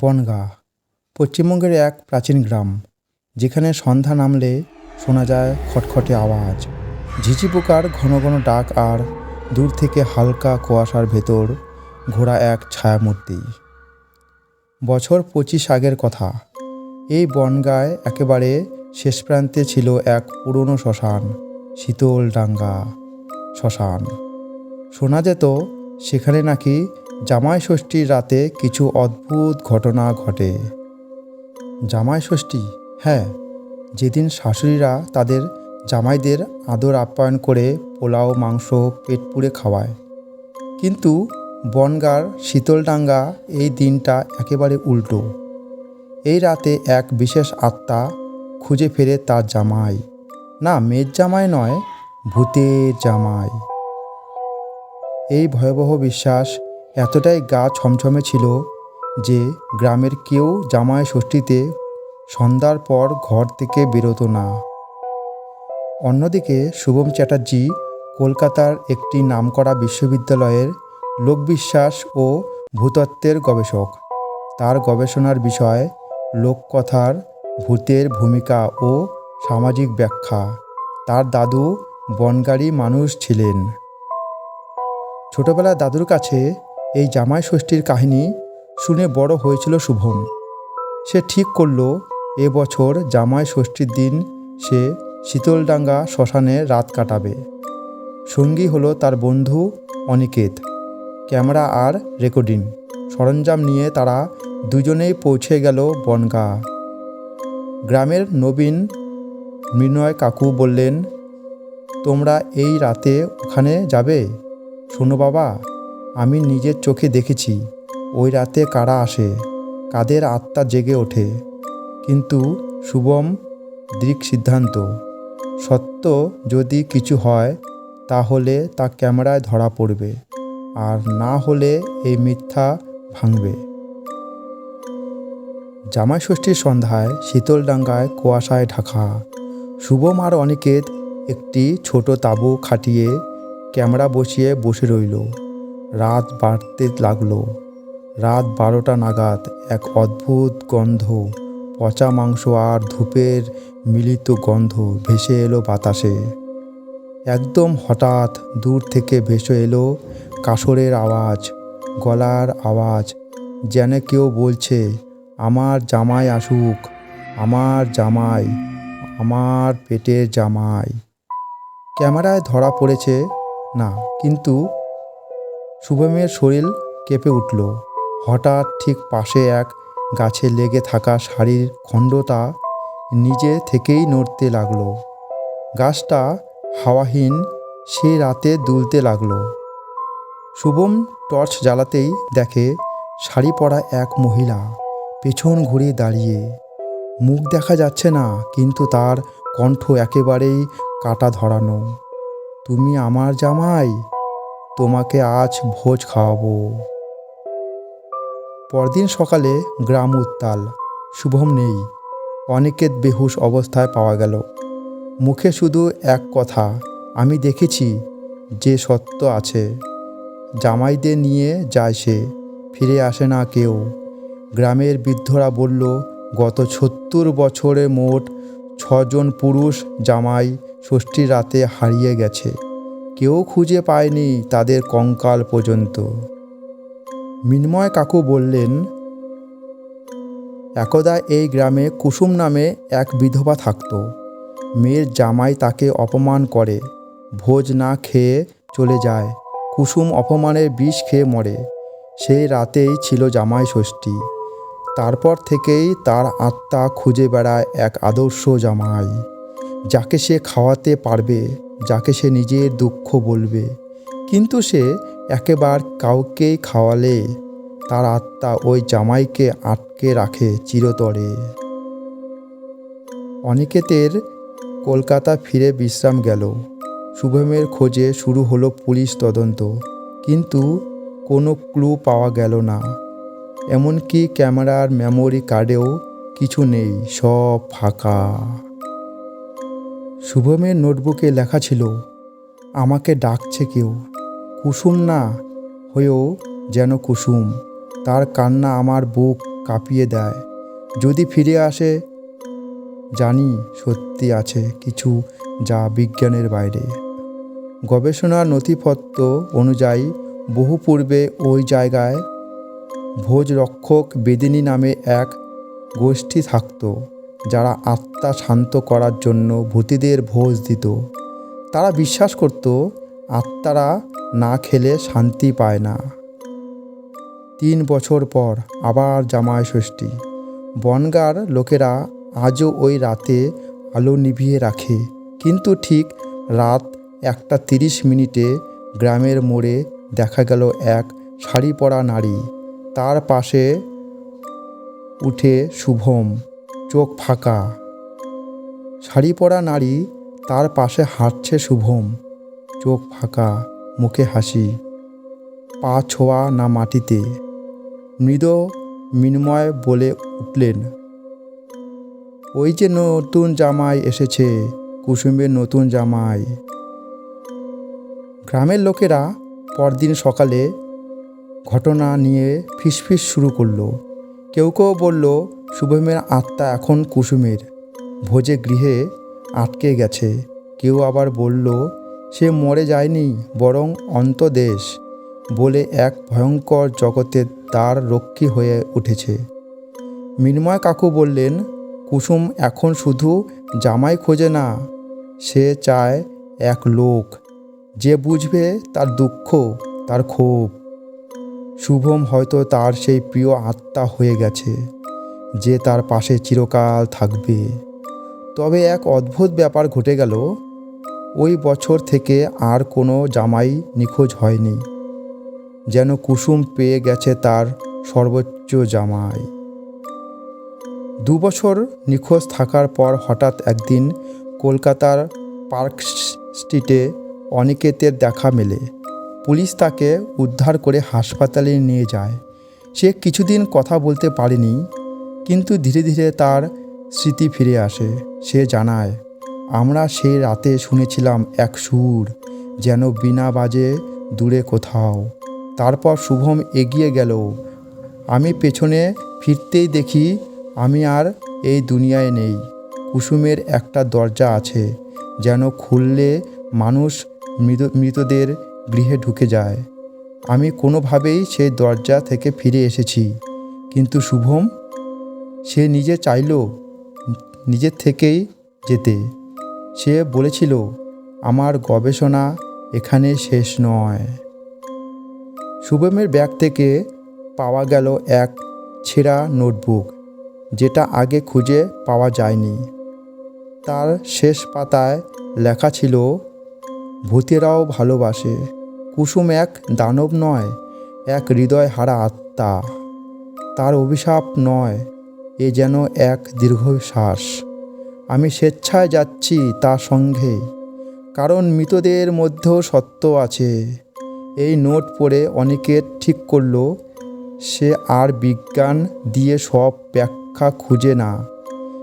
বনগাঁ পশ্চিমবঙ্গের এক প্রাচীন গ্রাম, যেখানে সন্ধ্যা নামলে শোনা যায় খটখটে আওয়াজ, ঝিঝি পোকার ঘন ঘন ডাক, আর দূর থেকে হালকা কুয়াশার ভেতর ঘোরা এক ছায়ামূর্তি। বছর 25 আগের কথা। এই বনগাঁয় একেবারে শেষ প্রান্তে ছিল এক পুরনো শ্মশান, শীতলডাঙ্গা শ্মশান। শোনা যেত সেখানে নাকি জামাই ষষ্ঠীর রাতে কিছু অদ্ভুত ঘটনা ঘটে। জামাই ষষ্ঠী, হ্যাঁ, যেদিন শাশুড়িরা তাদের জামাইদের আদর আপ্যায়ন করে পোলাও মাংস পেট পুড়ে খাওয়ায়। কিন্তু বনগাঁর শীতলডাঙ্গা এই দিনটা একেবারে উল্টো। এই রাতে এক বিশেষ আত্মা খুঁজে ফেরে তার জামাই, না মেয়ের জামাই নয়, ভূতের জামাই। এই ভয়াবহ বিশ্বাস এতটাই গা ছমছমে ছিল যে গ্রামের কেউ জামাই ষষ্ঠীতে সন্ধ্যার পর ঘর থেকে বেরোতো না। অন্যদিকে শুভম চ্যাটার্জি কলকাতার একটি নামকরা বিশ্ববিদ্যালয়ের লোকবিশ্বাস ও ভূতত্ত্বের গবেষক। তার গবেষণার বিষয় লোককথার ভূতের ভূমিকা ও সামাজিক ব্যাখ্যা। তার দাদু বনগাঁরই মানুষ ছিলেন। ছোটবেলায় দাদুর কাছে এই জামাই ষষ্ঠীর কাহিনী শুনে বড় হয়েছিল শুভম। সে ঠিক করল এবছর জামাই ষষ্ঠীর দিন সে শীতলডাঙ্গা শ্মশানে রাত কাটাবে। সঙ্গী হলো তার বন্ধু অনিকেত। ক্যামেরা আর রেকর্ডিং সরঞ্জাম নিয়ে তারা দুজনেই পৌঁছে গেল বনগাঁ। গ্রামের নবীন মৃণয় কাকু বললেন, তোমরা এই রাতে ওখানে যাবে? শোনো বাবা, আমি নিজের চোখে দেখেছি ওই রাতে কারা আসে, কাদের আত্মা জেগে ওঠে। কিন্তু শুভম দৃঢ় সিদ্ধান্ত, সত্য যদি কিছু হয় তাহলে তা ক্যামেরায় ধরা পড়বে, আর না হলে এই মিথ্যা ভাঙবে। জামাই ষষ্ঠীর সন্ধ্যায় শীতলডাঙ্গায় কুয়াশায় ঢাকা। শুভম আর অনিকেত একটি ছোট তাঁবু খাটিয়ে ক্যামেরা বসিয়ে বসে রইল। রাত বাড়তে লাগলো। রাত 12টা নাগাদ এক অদ্ভুত গন্ধ, পচা মাংস আর ধূপের মিলিত গন্ধ ভেসে এলো বাতাসে। একদম হঠাৎ দূর থেকে ভেসে এলো কাসরের আওয়াজ, গলার আওয়াজ, যেন কেউ বলছে, আমার জামাই আসুক, আমার জামাই, আমার পেটের জামাই। ক্যামেরায় ধরা পড়েছে না, কিন্তু শুভমের শরীর কেঁপে উঠল। হঠাৎ ঠিক পাশে এক গাছে লেগে থাকা শাড়ির খণ্ডটা নিজে থেকেই নড়তে লাগলো। গাছটা হাওয়াহীন সেই রাতে দুলতে লাগলো। শুভম টর্চ জ্বালাতেই দেখে শাড়ি পরা এক মহিলা পেছন ঘুরে দাঁড়িয়ে। মুখ দেখা যাচ্ছে না, কিন্তু তার কণ্ঠ একেবারেই কাটা ধরানো। তুমি আমার জামাই, তোমাকে আজ ভোজ খাওয়াবো। পরদিন সকালে গ্রাম উত্তাল। শুভম নেই। অনিকেত বেহুশ অবস্থায় পাওয়া গেল। মুখে শুধু এক কথা, আমি দেখেছি, যে সত্য আছে। জামাইদের নিয়ে যায় সে, ফিরে আসে না কেউ। গ্রামের বৃদ্ধরা বলল, গত 70 বছরে মোট 6 জন পুরুষ জামাই ষষ্ঠীর রাতে হারিয়ে গেছে। কেউ খুঁজে পায়নি তাদের কঙ্কাল পর্যন্ত। মৃন্ময় কাকু বললেন, একদা এই গ্রামে কুসুম নামে এক বিধবা থাকত। মেয়ের জামাই তাকে অপমান করে, ভোজ না খেয়ে চলে যায়। কুসুম অপমানের বিষ খেয়ে মরে। সেই রাতেই ছিল জামাই ষষ্ঠী। তারপর থেকেই তার আত্মা খুঁজে বেড়ায় এক আদর্শ জামাই, যাকে সে খাওয়াতে পারবে, যাকে সে নিজের দুঃখ বলবে। কিন্তু সে একেবারে কাউকেই খাওয়ালে তার আত্মা ওই জামাইকে আটকে রাখে চিরতরে। অনিকেতের কলকাতা ফিরে বিশ্রাম গেল। শুভমের খোঁজে শুরু হলো পুলিশ তদন্ত, কিন্তু কোনো ক্লু পাওয়া গেল না। এমনকি ক্যামেরার মেমোরি কার্ডেও কিছু নেই, সব ফাঁকা। শুভমের নোটবুকে লেখা ছিল, আমাকে ডাকছে কেউ, কুসুম না হয়েও যেন কুসুম। তার কান্না আমার বুক কাঁপিয়ে দেয়। যদি ফিরে আসে, জানি সত্যি আছে কিছু যা বিজ্ঞানের বাইরে। গবেষণার নথিপত্র অনুযায়ী বহু পূর্বে ওই জায়গায় ভোজরক্ষক বেদিনী নামে এক গোষ্ঠী থাকত, যারা আত্মা শান্ত করার জন্য ভূতিদের ভোজ দিত। তারা বিশ্বাস করত আত্মারা না খেলে শান্তি পায় না। 3 বছর পর আবার জামাই ষষ্ঠী। বনগাঁর লোকেরা আজও ওই রাতে আলো নিভিয়ে রাখে। কিন্তু ঠিক রাত 1:30 গ্রামের মোড়ে দেখা গেল এক শাড়ি পরা নারী। তার পাশে উঠে শুভম, চোখ ফাঁকা। শাড়ি পরা নারী, তার পাশে হাঁটছে শুভম, চোখ ফাঁকা, মুখে হাসি, পা ছোঁয়া না মাটিতে। মৃদু মৃন্ময় বলে উঠলেন, ওই যে নতুন জামাই এসেছে, কুসুমের নতুন জামাই। গ্রামের লোকেরা পরদিন সকালে ঘটনা নিয়ে ফিসফিস শুরু করলো। কেউ কেউ বলল শুভমের আত্মা এখন কুসুমের ভোজে গৃহে আটকে গেছে। কেউ আবার বলল সে মরে যায়নি, বরং অন্তর্দেশ বলে এক ভয়ঙ্কর জগতের দ্বার রক্ষী হয়ে উঠেছে। মৃন্ময় কাকু বললেন, কুসুম এখন শুধু জামাই খোঁজে না, সে চায় এক লোক যে বুঝবে তার দুঃখ, তার ক্ষোভ। শুভম হয়তো তার সেই প্রিয় আত্মা হয়ে গেছে, যে তার পাশে চিরকাল থাকবে। তবে এক অদ্ভুত ব্যাপার ঘটে গেল। ওই বছর থেকে আর কোনো জামাই নিখোঁজ হয়নি। যেন কুসুম পেয়ে গেছে তার সর্বোচ্চ জামাই। 2 বছর নিখোঁজ থাকার পর হঠাৎ একদিন কলকাতার পার্ক স্ট্রিটে অনিকেতের দেখা মেলে। পুলিশ তাকে উদ্ধার করে হাসপাতালে নিয়ে যায়। সে কিছুদিন কথা বলতে পারেনি, কিন্তু ধীরে ধীরে তার স্মৃতি ফিরে আসে। সে জানায়, আমরা সেই রাতে শুনেছিলাম এক সুর, যেন বীণা বাজে দূরে কোথাও। তারপর শুভম এগিয়ে গেল। আমি পেছনে ফিরতেই দেখি আমি আর এই দুনিয়ায় নেই। কুসুমের একটা দরজা আছে, যেন খুললে মানুষ মৃতদের গৃহে ঢুকে যায়। আমি কোনোভাবেই সেই দরজা থেকে ফিরে এসেছি। কিন্তু শুভম, সে নিজে চাইল নিজের থেকেই যেতে। সে বলেছিল, আমার গবেষণা এখানে শেষ নয়। শুভমের ব্যাগ থেকে পাওয়া গেল এক ছেঁড়া নোটবুক, যেটা আগে খুঁজে পাওয়া যায়নি। তার শেষ পাতায় লেখা ছিল, ভূতেরাও ভালোবাসে। কুসুম এক দানব নয়, এক হৃদয় হারা আত্মা। তার অভিশাপ নয়, এ যেন এক দীর্ঘশ্বাস। আমি স্বেচ্ছায় যাচ্ছি তার সঙ্গে, কারণ মৃতদের মধ্যেও সত্য আছে। এই নোট পড়ে অনিকেত ঠিক করল, সে আর বিজ্ঞান দিয়ে সব ব্যাখ্যা খুঁজে না।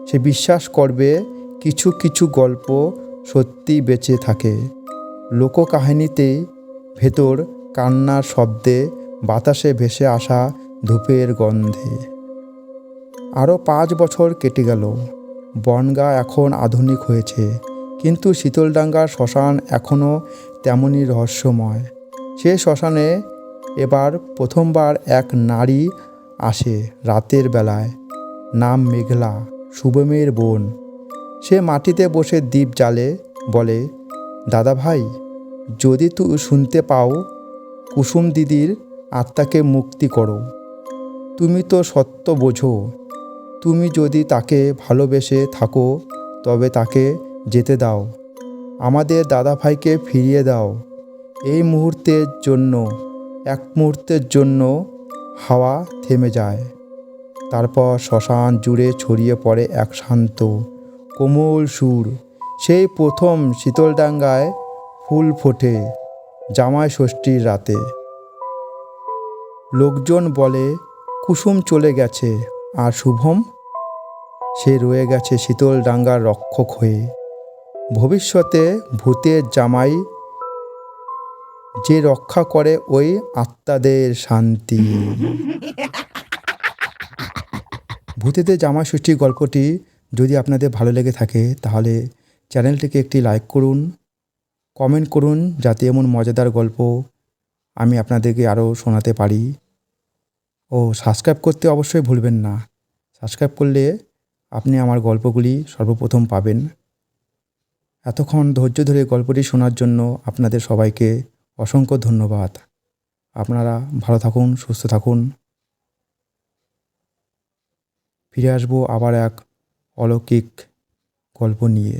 সে বিশ্বাস করবে কিছু কিছু গল্প সত্যি বেঁচে থাকে, লোককাহিনীতে, ভেতর কান্নার শব্দে, বাতাসে ভেসে আসা ধূপের গন্ধে। আরও 5 বছর কেটে গেল। বনগাঁ এখন আধুনিক হয়েছে, কিন্তু শীতলডাঙ্গার শ্মশান এখনও তেমনই রহস্যময়। সে শ্মশানে এবার প্রথমবার এক নারী আসে রাতের বেলায়। নাম মেঘলা, শুভমের বোন। সে মাটিতে বসে দীপ জ্বালে, বলে, দাদা ভাই, যদি তুই শুনতে পাও, কুসুম দিদির আত্মাকে মুক্তি করো। তুমি তো সত্য বোঝো। তুমি যদি তাকে ভালোবেসে থাকো, তবে তাকে যেতে দাও। আমাদের দাদা ভাইকে ফিরিয়ে দাও। এই মুহূর্তের জন্য, এক মুহূর্তের জন্য হাওয়া থেমে যায়। তারপর শ্মশান জুড়ে ছড়িয়ে পড়ে এক শান্ত কোমল সুর। সেই প্রথম শীতলডাঙ্গায় ফুল ফোটে জামাই ষষ্ঠীর রাতে। লোকজন বলে কুসুম চলে গেছে, আর শুভম, সে রয়ে গেছে শীতলডাঙ্গার রক্ষক হয়ে। ভবিষ্যতে ভূতের জামাই, যে রক্ষা করে ওই আত্মাদের শান্তি। ভূতেদের জামাই ষষ্ঠী গল্পটি যদি আপনাদের ভালো লেগে থাকে তাহলে চ্যানেলটিকে একটি লাইক করুন, কমেন্ট করুন, যাতে এমন মজাদার গল্প আমি আপনাদেরকে আরও শোনাতে পারি। ও সাবস্ক্রাইব করতে অবশ্যই ভুলবেন না। সাবস্ক্রাইব করলে আপনি আমার গল্পগুলি সর্বপ্রথম পাবেন। এতক্ষণ ধৈর্য ধরে গল্পটি শোনার জন্য আপনাদের সবাইকে অসংখ্য ধন্যবাদ। আপনারা ভালো থাকুন, সুস্থ থাকুন। ফিরে আসবো আবার এক অলৌকিক গল্প নিয়ে।